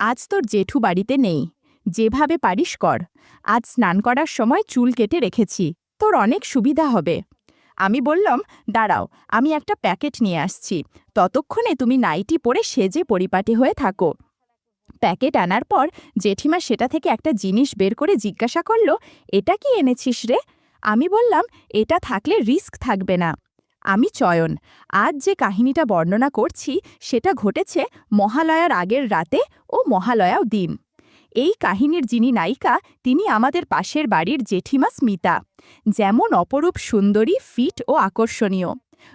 আজ তোর জেঠু বাড়িতে নেই। যেভাবে পারিস কর। আজ স্নান করার সময় চুল কেটে রেখেছি, তোর অনেক সুবিধা হবে। আমি বললাম, দাঁড়াও, আমি একটা প্যাকেট নিয়ে আসছি, ততক্ষণে তুমি নাইটি পরে সেজে পরিপাটি হয়ে থাকো। প্যাকেট আনার পর জেঠিমা সেটা থেকে একটা জিনিস বের করে জিজ্ঞাসা করল, এটা কি এনেছিস রে? আমি বললাম, এটা থাকলে রিস্ক থাকবে না। আমি চয়ন। আজ যে কাহিনীটা বর্ণনা করছি সেটা ঘটেছে মহালয়ার আগের রাতে ও মহালয়াও দিন। এই কাহিনীর যিনি নায়িকা তিনি আমাদের পাশের বাড়ির জেঠিমা স্মিতা। যেমন অপরূপ সুন্দরী, ফিট ও আকর্ষণীয়।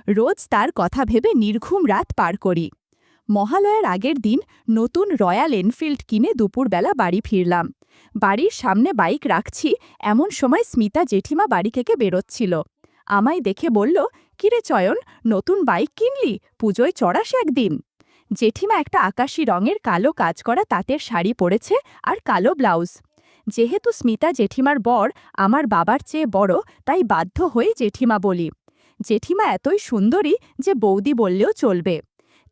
রোজ তার কথা ভেবে নির্ঘুম রাত পার করি। মহালয়ার আগের দিন নতুন রয়্যাল এনফিল্ড কিনে দুপুরবেলা বাড়ি ফিরলাম। বাড়ির সামনে বাইক রাখছি, এমন সময় স্মিতা জেঠিমা বাড়ি থেকে বেরোচ্ছিল। আমায় দেখে বলল, কিরে চয়ন, নতুন বাইক কিনলি? পুজোয় চড়াস একদিন। জেঠিমা একটা আকাশি রঙের কালো কাজ করা তাঁতের শাড়ি পরেছে আর কালো ব্লাউজ। যেহেতু স্মিতা জেঠিমার বর আমার বাবার চেয়ে বড়, তাই বাধ্য হয়ে জেঠিমা বলি। জেঠিমা এতই সুন্দরী যে বৌদি বললেও চলবে।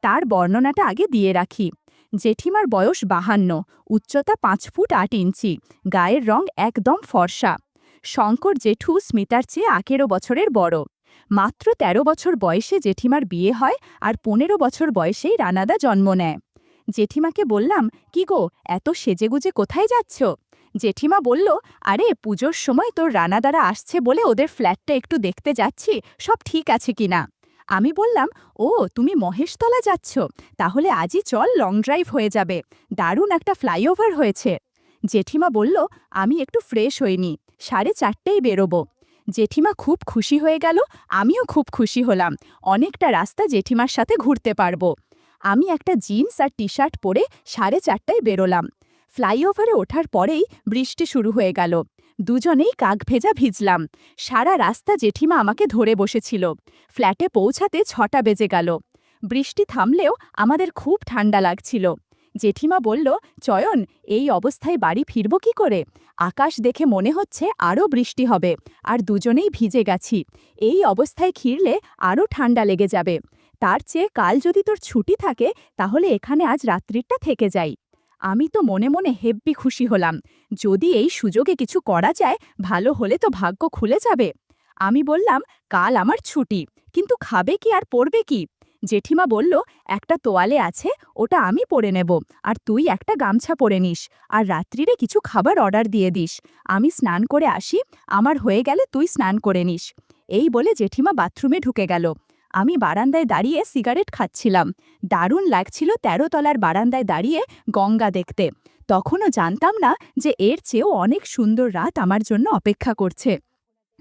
তার বর্ণনাটা আগে দিয়ে রাখি। জেঠিমার বয়স 52, উচ্চতা 5 ফুট 8 ইঞ্চি, গায়ের রং একদম ফর্সা। শঙ্কর জেঠু স্মিতার চেয়ে 18 বছরের বড়। মাত্র 13 বছর বয়সে জেঠিমার বিয়ে হয় আর 15 বছর বয়সেই রানাদা জন্ম নেয়। জেঠিমাকে বললাম, কি গো, এত সেজেগুজে কোথায় যাচ্ছ? জেঠিমা বলল, আরে পুজোর সময় তোর রানাদারা আসছে বলে ওদের ফ্ল্যাটটা একটু দেখতে যাচ্ছি, সব ঠিক আছে কিনা। আমি বললাম, ও তুমি মহেশতলা যাচ্ছ, তাহলে আজই চল, লং ড্রাইভ হয়ে যাবে, দারুণ একটা ফ্লাইওভার হয়েছে। জেঠিমা বলল, আমি একটু ফ্রেশ হইনি, 4:30 বেরোবো। জেঠিমা খুব খুশি হয়ে গেল, আমিও খুব খুশি হলাম, অনেকটা রাস্তা জেঠিমার সাথে ঘুরতে পারবো। আমি একটা জিন্স আর টি শার্ট পরে 4:30 বেরোলাম। ফ্লাইওভারে ওঠার পরেই বৃষ্টি শুরু হয়ে গেল। দুজনেই কাকভেজা ভিজলাম। সারা রাস্তা জেঠিমা আমাকে ধরে বসেছিল। ফ্ল্যাটে পৌঁছাতে 6টা বেজে গেল। বৃষ্টি থামলেও আমাদের খুব ঠান্ডা লাগছিল। জেঠিমা বলল, চয়ন, এই অবস্থায় বাড়ি ফিরব কি করে? আকাশ দেখে মনে হচ্ছে আরও বৃষ্টি হবে, আর দুজনেই ভিজে গেছি। এই অবস্থায় ফিরলে আরও ঠান্ডা লেগে যাবে। তার চেয়ে কাল যদি তোর ছুটি থাকে তাহলে এখানে আজ রাত্রিটা থেকে যাই। আমি তো মনে মনে হেব্বি খুশি হলাম। যদি এই সুযোগে কিছু করা যায়, ভালো হলে তো ভাগ্য খুলে যাবে। আমি বললাম, কাল আমার ছুটি, কিন্তু খাবে কি আর পরবে কি? জেঠিমা বলল, একটা তোয়ালে আছে, ওটা আমি পরে নেব, আর তুই একটা গামছা পরে নিস, আর রাত্রিরে কিছু খাবার অর্ডার দিয়ে দিস। আমি স্নান করে আসি, আমার হয়ে গেলে তুই স্নান করে নিস। এই বলে জেঠিমা বাথরুমে ঢুকে গেল। আমি বারান্দায় দাঁড়িয়ে সিগারেট খাচ্ছিলাম। দারুণ লাগছিল 13 তলার বারান্দায় দাঁড়িয়ে গঙ্গা দেখতে। তখনও জানতাম না যে এর চেয়েও অনেক সুন্দর রাত আমার জন্য অপেক্ষা করছে।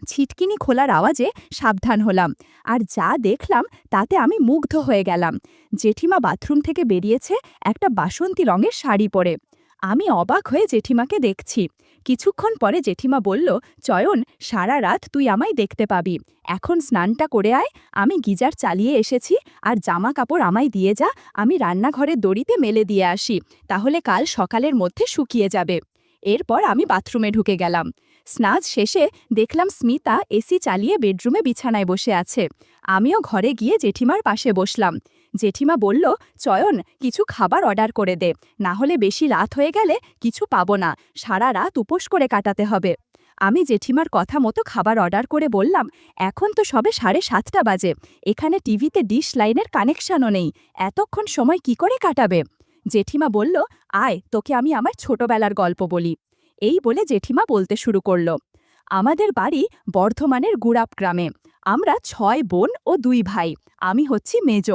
ছিটকিনি খোলার আওয়াজে সাবধান হলাম, আর যা দেখলাম তাতে আমি মুগ্ধ হয়ে গেলাম। জেঠিমা বাথরুম থেকে বেরিয়েছে একটা বাসন্তী রঙের শাড়ি পরে। আমি অবাক হয়ে জেঠিমাকে দেখছি। কিছুক্ষণ পরে জেঠিমা বলল, চয়ন, সারা রাত তুই আমায় দেখতে পাবি। এখন স্নানটা করে আয়, আমি গিজার চালিয়ে এসেছি, আর জামা কাপড় আমায় দিয়ে যা, আমি রান্নাঘরের দড়িতে মেলে দিয়ে আসি, তাহলে কাল সকালের মধ্যে শুকিয়ে যাবে। এরপর আমি বাথরুমে ঢুকে গেলাম। স্নান শেষে দেখলাম স্মিতা এসি চালিয়ে বেডরুমে বিছানায় বসে আছে। আমিও ঘরে গিয়ে জেঠিমার পাশে বসলাম। জেঠিমা বলল, চয়ন, কিছু খাবার অর্ডার করে দে, না হলে বেশি রাত হয়ে গেলে কিছু পাবো না, সারা রাত উপোস করে কাটাতে হবে। আমি জেঠিমার কথা মতো খাবার অর্ডার করে বললাম, এখন তো সবে 7:30 বাজে, এখানে টিভিতে ডিশ লাইনের কানেকশনও নেই, এতক্ষণ সময় কি করে কাটাবে? জেঠিমা বলল, আয়, তোকে আমি আমার ছোটবেলার গল্প বলি। এই বলে জেঠিমা বলতে শুরু করল। আমাদের বাড়ি বর্ধমানের গুড়াপ গ্রামে। আমরা 6 বোন ও 2 ভাই, আমি হচ্ছি মেজ।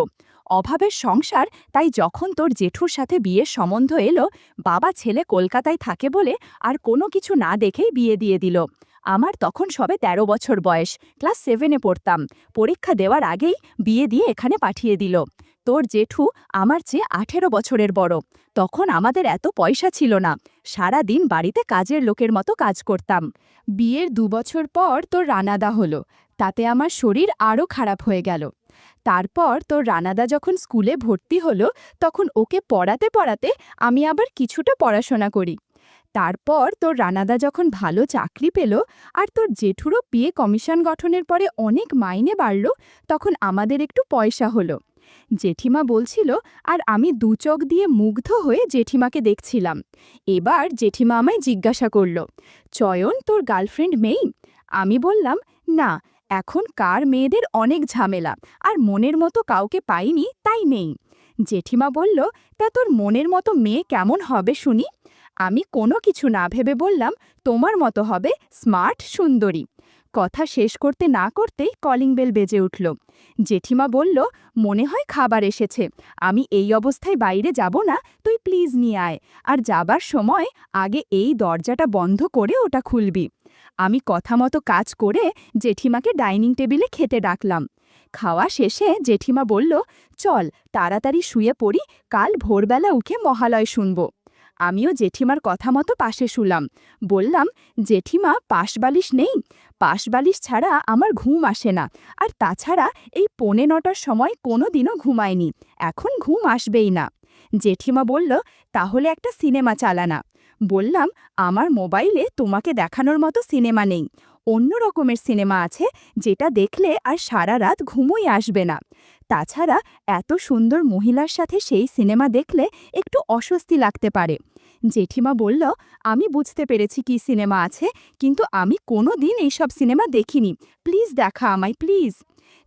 অভাবের সংসার, তাই যখন তোর জেঠুর সাথে বিয়ের সম্বন্ধ এলো, বাবা ছেলে কলকাতায় থাকে বলে আর কোনো কিছু না দেখেই বিয়ে দিয়ে দিল। আমার তখন সবে 13 বছর বয়স, ক্লাস 7-এ পড়তাম। পরীক্ষা দেওয়ার আগেই বিয়ে দিয়ে এখানে পাঠিয়ে দিল। তোর জেঠু আমার চেয়ে 18 বছরের বড়। তখন আমাদের এত পয়সা ছিল না, সারা দিন বাড়িতে কাজের লোকের মতো কাজ করতাম। বিয়ের 2 বছর পর তোর রানাদা হলো, তাতে আমার শরীর আরও খারাপ হয়ে গেল। তারপর তোর রানাদা যখন স্কুলে ভর্তি হলো, তখন ওকে পড়াতে পড়াতে আমি আবার কিছুটা পড়াশোনা করি। তারপর তোর রানাদা যখন ভালো চাকরি পেল, আর তোর জেঠুরও বিয়ে কমিশন গঠনের পরে অনেক মাইনে বাড়ল, তখন আমাদের একটু পয়সা হলো। জেঠিমা বলছিল আর আমি দু চোখ দিয়ে মুগ্ধ হয়ে জেঠিমাকে দেখছিলাম। এবার জেঠিমা আমায় জিজ্ঞাসা করল, চয়ন তোর গার্লফ্রেন্ড মেই? আমি বললাম, না, এখন কার মেয়েদের অনেক ঝামেলা, আর মনের মতো কাউকে পাইনি, তাই নেই। জেঠিমা বলল, তা তোর মনের মতো মেয়ে কেমন হবে শুনি? আমি কোনো কিছু না ভেবে বললাম, তোমার মতো হবে, স্মার্ট সুন্দরী। কথা শেষ করতে না করতেই কলিং বেল বেজে উঠল। জেঠিমা বলল, মনে হয় খাবার এসেছে, আমি এই অবস্থায় বাইরে যাব না, তুই প্লিজ নিয়ে আয়, আর যাবার সময় আগে এই দরজাটা বন্ধ করে ওটা খুলবি। আমি কথা মতো কাজ করে জেঠিমাকে ডাইনিং টেবিলে খেতে ডাকলাম। খাওয়া শেষে জেঠিমা বলল, চল তাড়াতাড়ি শুয়ে পড়ি, কাল ভোরবেলা উঠে মহালয় শুনব। আমিও জেঠিমার কথা মতো পাশে শুলাম। বললাম, জেঠিমা পাশবালিশ নেই? পাশবালিশ ছাড়া আমার ঘুম আসে না, আর তাছাড়া এই 9:45টার সময় কোনো দিনও ঘুমায়নি, এখন ঘুম আসবেই না। জেঠিমা বলল, তাহলে একটা সিনেমা চালানা। বললাম, আমার মোবাইলে তোমাকে দেখানোর মতো সিনেমা নেই, অন্য রকমের সিনেমা আছে, যেটা দেখলে আর সারা রাত ঘুমোই আসবে না। তাছাড়া এত সুন্দর মহিলার সাথে সেই সিনেমা দেখলে একটু অস্বস্তি লাগতে পারে। জেঠিমা বলল, আমি বুঝতে পেরেছি কি সিনেমা আছে, কিন্তু আমি কোনো দিন এইসব সিনেমা দেখিনি, প্লিজ দেখা আমায়, প্লিজ।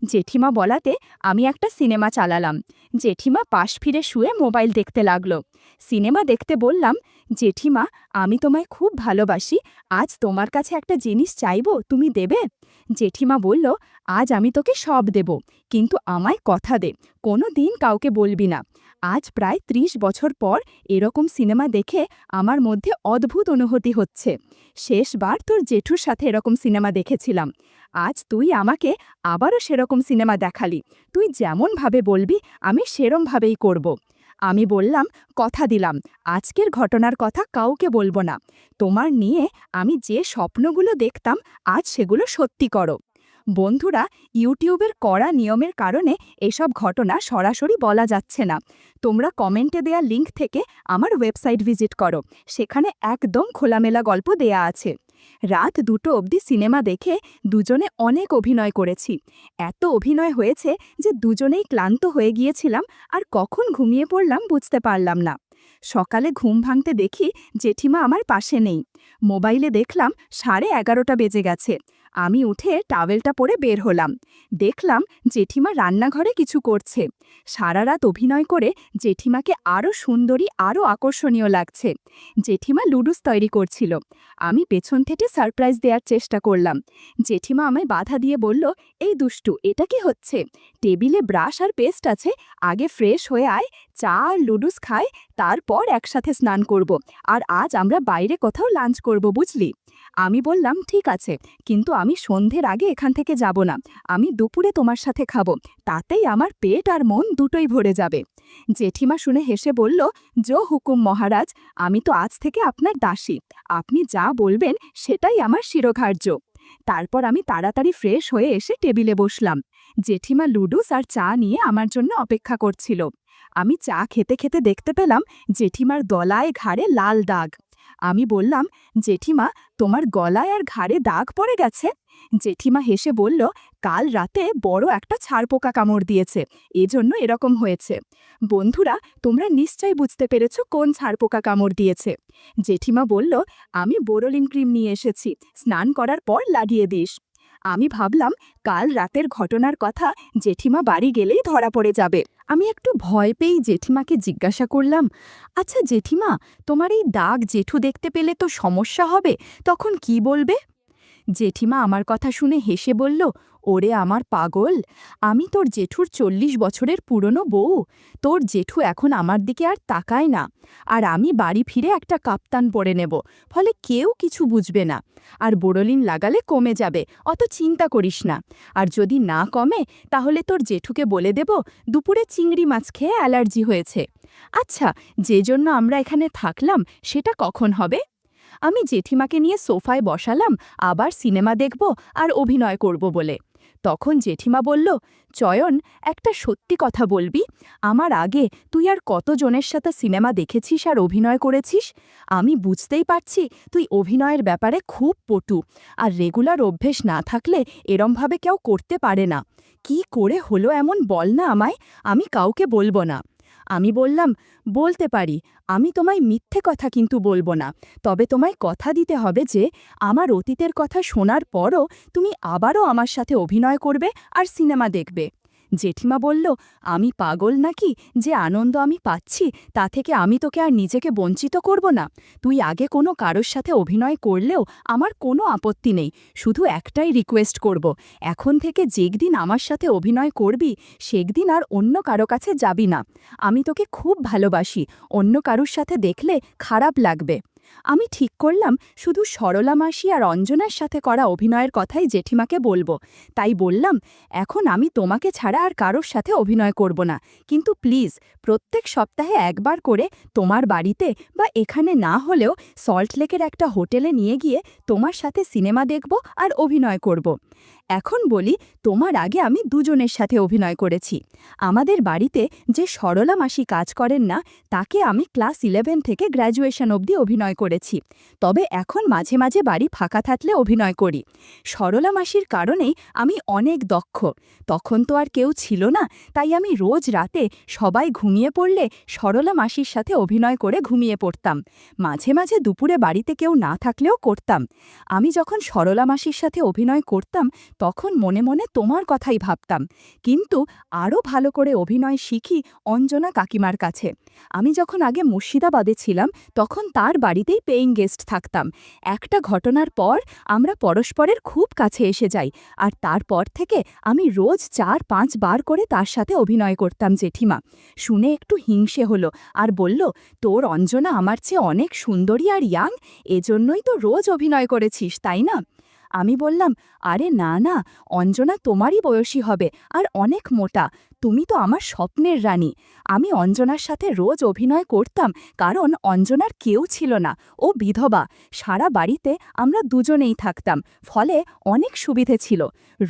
জেঠিমা বলাতে আমি একটা সিনেমা চালালাম। জেঠিমা পাশ ফিরে শুয়ে মোবাইল দেখতে লাগলো। সিনেমা দেখতে বললাম, জেঠিমা, আমি তোমায় খুব ভালোবাসি, আজ তোমার কাছে একটা জিনিস চাইবো, তুমি দেবে? জেঠিমা বলল, আজ আমি তোকে সব দেব, কিন্তু আমায় কথা দে, কোনো দিন কাউকে বলবি না। আজ প্রায় 30 বছর পর এরকম সিনেমা দেখে আমার মধ্যে অদ্ভুত অনুভূতি হচ্ছে। শেষবার তোর জেঠুর সাথে এরকম সিনেমা দেখেছিলাম, আজ তুই আমাকে আবারও সেরকম সিনেমা দেখালি, তুই যেমনভাবে বলবি আমি সেরমভাবেই করব। আমি বললাম, কথা দিলাম, আজকের ঘটনার কথা কাউকে বলবো না। তোমার নিয়ে আমি যে স্বপ্নগুলো দেখতাম, আজ সেগুলো সত্যি করো। বন্ধুরা, ইউটিউবের কড়া নিয়মের কারণে এসব ঘটনা সরাসরি বলা যাচ্ছে না। তোমরা কমেন্টে দেয়া লিঙ্ক থেকে আমার ওয়েবসাইট ভিজিট করো, সেখানে একদম খোলামেলা গল্প দেয়া আছে। রাত 2টো অবধি সিনেমা দেখে দুজনে অনেক অভিনয় করেছি। এত অভিনয় হয়েছে যে দুজনেই ক্লান্ত হয়ে গিয়েছিলাম, আর কখন ঘুমিয়ে পড়লাম বুঝতে পারলাম না। সকালে ঘুম ভাঙতে দেখি জেঠিমা আমার পাশে নেই। মোবাইলে দেখলাম 11:30 বেজে গেছে। আমি উঠে টাওয়েলটা পরে বের হলাম। দেখলাম জেঠিমা রান্নাঘরে কিছু করছে। সারা রাত অভিনয় করে জেঠিমাকে আরও সুন্দরী, আরও আকর্ষণীয় লাগছে। জেঠিমা লুডুস তৈরি করছিল। আমি পেছন থেকে সারপ্রাইজ দেওয়ার চেষ্টা করলাম। জেঠিমা আমায় বাধা দিয়ে বলল, এই দুষ্টু, এটা কি হচ্ছে? টেবিলে ব্রাশ আর পেস্ট আছে, আগে ফ্রেশ হয়ে আয়, চা আর লুডুস খায়, তারপর একসাথে স্নান করব, আর আজ আমরা বাইরে কোথাও লাঞ্চ করব, বুঝলি? আমি বললাম, ঠিক আছে, কিন্তু আমি সন্ধ্যের আগে এখান থেকে যাব না, আমি দুপুরে তোমার সাথে খাবো, তাতেই আমার পেট আর মন দুটোই ভরে যাবে। জেঠিমা শুনে হেসে বলল, জো হুকুম মহারাজ, আমি তো আজ থেকে আপনার দাসী, আপনি যা বলবেন সেটাই আমার শিরোধার্য। তারপর আমি তাড়াতাড়ি ফ্রেশ হয়ে এসে টেবিলে বসলাম। জেঠিমা লুডুস আর চা নিয়ে আমার জন্য অপেক্ষা করছিল। আমি চা খেতে খেতে দেখতে পেলাম জেঠিমার গলায় ঘাড়ে লাল দাগ। আমি বললাম, জেঠিমা, তোমার গলায় আর ঘাড়ে দাগ পড়ে গেছে? জেঠিমা হেসে বলল, কাল রাতে বড় একটা ছারপোকা কামড় দিয়েছে, এজন্য এরকম হয়েছে। বন্ধুরা, তোমরা নিশ্চয়ই বুঝতে পেরেছ কোন ছারপোকা কামড় দিয়েছে। জেঠিমা বলল, আমি বোরোলিন ক্রিম নিয়ে এসেছি, স্নান করার পর লাগিয়ে দিস। আমি ভাবলাম কাল রাতের ঘটনার কথা জেঠিমা বাড়ি গেলেই ধরা পড়ে যাবে। আমি একটু ভয় পেয়েই জেঠিমাকে জিজ্ঞাসা করলাম, আচ্ছা জেঠিমা, তোমার এই দাগ জেঠু দেখতে পেলে তো সমস্যা হবে, তখন কি বলবে? জেঠিমা আমার কথা শুনে হেসে বলল, ওরে আমার পাগল, আমি তোর জেঠুর 40 বছরের পুরনো বউ, তোর জেঠু এখন আমার দিকে আর তাকায় না, আর আমি বাড়ি ফিরে একটা কাপ্তান পরে নেব, ফলে কেউ কিছু বুঝবে না, আর বোরোলিন লাগালে কমে যাবে, অত চিন্তা করিস না, আর যদি না কমে তাহলে তোর জেঠুকে বলে দেব দুপুরে চিংড়ি মাছ খেয়ে অ্যালার্জি হয়েছে। আচ্ছা, যে জন্য আমরা এখানে থাকলাম সেটা কখন হবে? আমি জেঠিমাকে নিয়ে সোফায় বসালাম, আবার সিনেমা দেখব আর অভিনয় করব বলে। তখন জেঠিমা বলল, চয়ন, একটা সত্যি কথা বলবি? আমার আগে তুই আর কতজনের সাথে সিনেমা দেখেছিস আর অভিনয় করেছিস? আমি বুঝতেই পারছি তুই অভিনয়ের ব্যাপারে খুব পটু, আর রেগুলার অভ্যেস না থাকলে এরমভাবে কেউ করতে পারে না। কি করে হলো এমন বল না আমায়, আমি কাউকে বলবো না। আমি বললাম, বলতে পারি, আমি তোমায় মিথ্যে কথা কিন্তু বলবো না, তবে তোমায় কথা দিতে হবে যে আমার অতীতের কথা শোনার পরও তুমি আবারও আমার সাথে অভিনয় করবে আর সিনেমা দেখবে। জেঠিমা বলল, আমি পাগল নাকি যে আনন্দ আমি পাচ্ছি তা থেকে আমি তোকে আর নিজেকে বঞ্চিত করব না? তুই আগে কোনো কারোর সাথে অভিনয় করলেও আমার কোনো আপত্তি নেই, শুধু একটাই রিকোয়েস্ট করব, এখন থেকে যেদিন আমার সাথে অভিনয় করবি সেদিন আর অন্য কারো কাছে যাবি না। আমি তোকে খুব ভালোবাসি, অন্য কারোর সাথে দেখলে খারাপ লাগবে। আমি ঠিক করলাম শুধু সরলা মাসি আর অঞ্জনার সাথে করা অভিনয়ের কথাই জেঠিমাকে বলবো। তাই বললাম, এখন আমি তোমাকে ছাড়া আর কারোর সাথে অভিনয় করব না, কিন্তু প্লিজ প্রত্যেক সপ্তাহে একবার করে তোমার বাড়িতে বা এখানে না হলেও সল্টলেকের একটা হোটেলে নিয়ে গিয়ে তোমার সাথে সিনেমা দেখব আর অভিনয় করব। এখন বলি, তোমার আগে আমি দুজনের সাথে অভিনয় করেছি। আমাদের বাড়িতে যে সরলা মাসি কাজ করেন না, তাকে আমি ক্লাস 11 থেকে গ্র্যাজুয়েশন অবধি অভিনয় করেছি, তবে এখন মাঝে মাঝে বাড়ি ফাঁকা থাকলে অভিনয় করি। সরলা মাসির কারণেই আমি অনেক দক্ষ। তখন তো আর কেউ ছিল না, তাই আমি রোজ রাতে সবাই ঘুমিয়ে পড়লে সরলা মাসির সাথে অভিনয় করে ঘুমিয়ে পড়তাম। মাঝে মাঝে দুপুরে বাড়িতে কেউ না থাকলেও করতাম। আমি যখন সরলা মাসির সাথে অভিনয় করতাম তখন মনে মনে তোমার কথাই ভাবতাম, কিন্তু আরও ভালো করে অভিনয় শিখি অঞ্জনা কাকিমার কাছে। আমি যখন আগে মুর্শিদাবাদে ছিলাম তখন তার বাড়িতেই পেইং গেস্ট থাকতাম। একটা ঘটনার পর আমরা পরস্পরের খুব কাছে এসে যাই, আর তারপর থেকে আমি রোজ 4-5 বার করে তার সাথে অভিনয় করতাম। জেঠিমা শুনে একটু হিংসে হলো আর বলল, তোর অঞ্জনা আমার চেয়ে অনেক সুন্দরী আর ইয়াং, এজন্যই তো রোজ অভিনয় করেছিস, তাই না? আমি বললাম, আরে না না, অঞ্জনা তোমারই বয়সী হবে আর অনেক মোটা, তুমি তো আমার স্বপ্নের রানী। আমি অঞ্জনার সাথে রোজ অভিনয় করতাম কারণ অঞ্জনার কেউ ছিল না, ও বিধবা, সারা বাড়িতে আমরা দুজনেই থাকতাম, ফলে অনেক সুবিধে ছিল।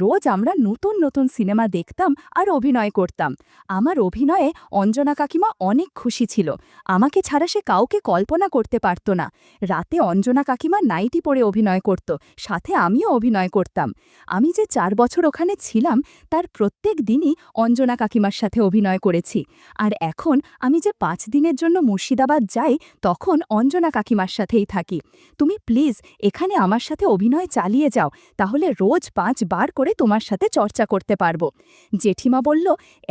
রোজ আমরা নতুন নতুন সিনেমা দেখতাম আর অভিনয় করতাম। আমার অভিনয়ে অঞ্জনা কাকিমা অনেক খুশি ছিল, আমাকে ছাড়া সে কাউকে কল্পনা করতে পারত না। রাতে অঞ্জনা কাকিমা নাইটি পরে অভিনয় করত, সাথে আমিও অভিনয় করতাম। আমি যে 4 বছর ওখানে ছিলাম তার প্রত্যেক দিনই অঞ্জনা কাকিমার সাথে অভিনয় করেছি, আর এখন আমি যে 5 দিনের জন্য মুর্শিদাবাদ যাই তখন অঞ্জনা কাকিমার সাথেই থাকি। তুমি প্লিজ এখানে আমার সাথে অভিনয় চালিয়ে যাও, তাহলে রোজ 5 বার করে তোমার সাথে চর্চা করতে পারবো। জেঠিমা বলল,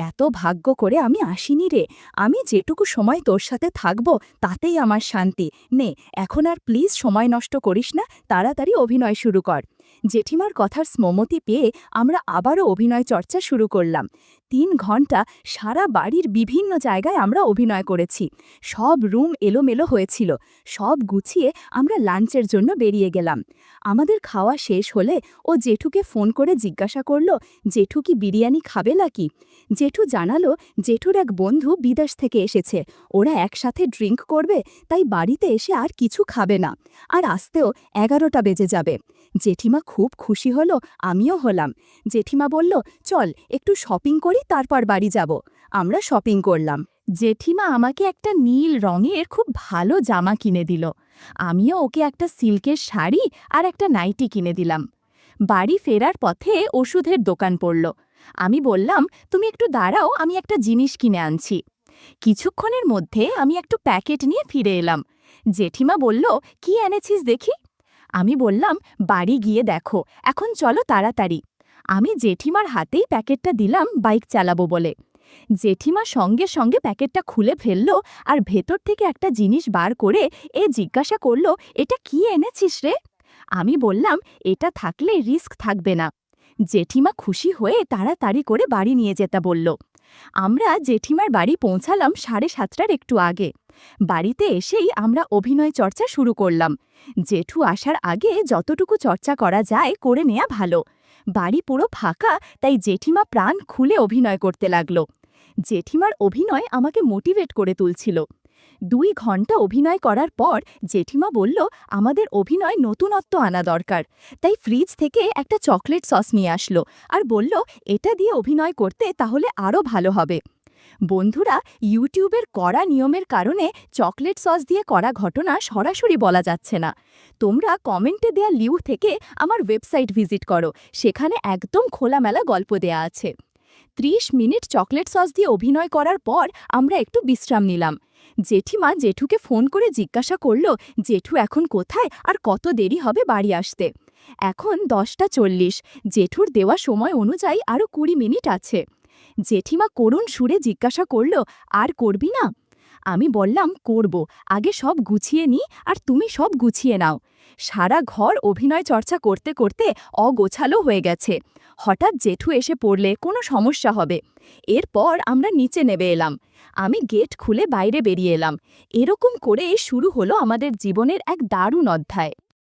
এত ভাগ্য করে আমি আসিনি রে, আমি যেটুকু সময় তোর সাথে থাকবো তাতেই আমার শান্তি। নে এখন আর প্লিজ সময় নষ্ট করিস না, তাড়াতাড়ি অভিনয় শুরু কর। জেঠিমার কথার স্মমতি পেয়ে আমরা আবারও অভিনয় চর্চা শুরু করলাম। 3 ঘন্টা সারা বাড়ির বিভিন্ন জায়গায় আমরা অভিনয় করেছি। সব রুম এলোমেলো হয়েছিল, সব গুছিয়ে আমরা লাঞ্চের জন্য বেরিয়ে গেলাম। আমাদের খাওয়া শেষ হলে ও জেঠুকে ফোন করে জিজ্ঞাসা করল, জেঠু কি বিরিয়ানি খাবে নাকি? জেঠু জানালো জেঠুর এক বন্ধু বিদেশ থেকে এসেছে, ওরা একসাথে ড্রিঙ্ক করবে, তাই বাড়িতে এসে আর কিছু খাবে না, আর আসতেও 11টা বেজে যাবে। জেঠিমা খুব খুশি হলো, আমিও হলাম। জেঠিমা বলল, চল একটু শপিং করি, তারপর বাড়ি যাব। আমরা শপিং করলাম। জেঠিমা আমাকে একটা নীল রঙের খুব ভালো জামা কিনে দিল, আমিও ওকে একটা সিল্কের শাড়ি আর একটা নাইটি কিনে দিলাম। বাড়ি ফেরার পথে ওষুধের দোকান পড়ল। আমি বললাম, তুমি একটু দাঁড়াও, আমি একটা জিনিস কিনে আনছি। কিছুক্ষণের মধ্যে আমি একটু প্যাকেট নিয়ে ফিরে এলাম। জেঠিমা বলল, কি এনেছিস দেখি? আমি বললাম, বাড়ি গিয়ে দেখো, এখন চলো তাড়াতাড়ি। আমি জেঠিমার হাতেই প্যাকেটটা দিলাম বাইক চালাবো বলে। জেঠিমা সঙ্গে সঙ্গে প্যাকেটটা খুলে ফেলল আর ভেতর থেকে একটা জিনিস বার করে জিজ্ঞাসা করল, এটা কি এনেছিস রে? আমি বললাম, এটা থাকলে রিস্ক থাকবে না। জেঠিমা খুশি হয়ে তাড়াতাড়ি করে বাড়ি নিয়ে যেতে বলল। আমরা জেঠিমার বাড়ি পৌঁছালাম 7:30টার একটু আগে। বাড়িতে এসেই আমরা অভিনয় চর্চা শুরু করলাম। জেঠু আসার আগে যতটুকু চর্চা করা যায় করে নেওয়া ভালো। বাড়ি পুরো ফাঁকা, তাই জেঠিমা প্রাণ খুলে অভিনয় করতে লাগল। জেঠিমার অভিনয় আমাকে মোটিভেট করে তুলছিল। 2 ঘন্টা অভিনয় করার পর জেঠিমা বলল আমাদের অভিনয় নতুনত্ব আনা দরকার, তাই ফ্রিজ থেকে একটা চকলেট সস নিয়ে আসলো আর বলল এটা দিয়ে অভিনয় করতে তাহলে আরও ভালো হবে। বন্ধুরা, ইউটিউবের কড়া নিয়মের কারণে চকলেট সস দিয়ে করা ঘটনা সরাসরি বলা যাচ্ছে না। তোমরা কমেন্টে দেয়া লিঙ্ক থেকে আমার ওয়েবসাইট ভিজিট করো, সেখানে একদম খোলামেলা গল্প দেয়া আছে। 30 মিনিট চকলেট সস দিয়ে অভিনয় করার পর আমরা একটু বিশ্রাম নিলাম। জেঠিমা জেঠুকে ফোন করে জিজ্ঞাসা করল জেঠু এখন কোথায় আর কত দেরি হবে বাড়ি আসতে। এখন 10টা 40, জেঠুর দেওয়া সময় অনুযায়ী আরও 20 মিনিট আছে। জেঠিমা করুণ সুরে জিজ্ঞাসা করল আর করবি না? আমি বললাম করব, আগে সব গুছিয়ে নি আর তুমি সব গুছিয়ে নাও। সারা ঘর অভিনয় চর্চা করতে করতে অগোছালো হয়ে গেছে। হঠাৎ জেঠু এসে পড়লে কোনো সমস্যা হবে। এরপর আমরা নিচে নেমে এলাম। আমি গেট খুলে বাইরে বেরিয়ে এলাম। এরকম করে শুরু হলো আমাদের জীবনের এক দারুণ অধ্যায়।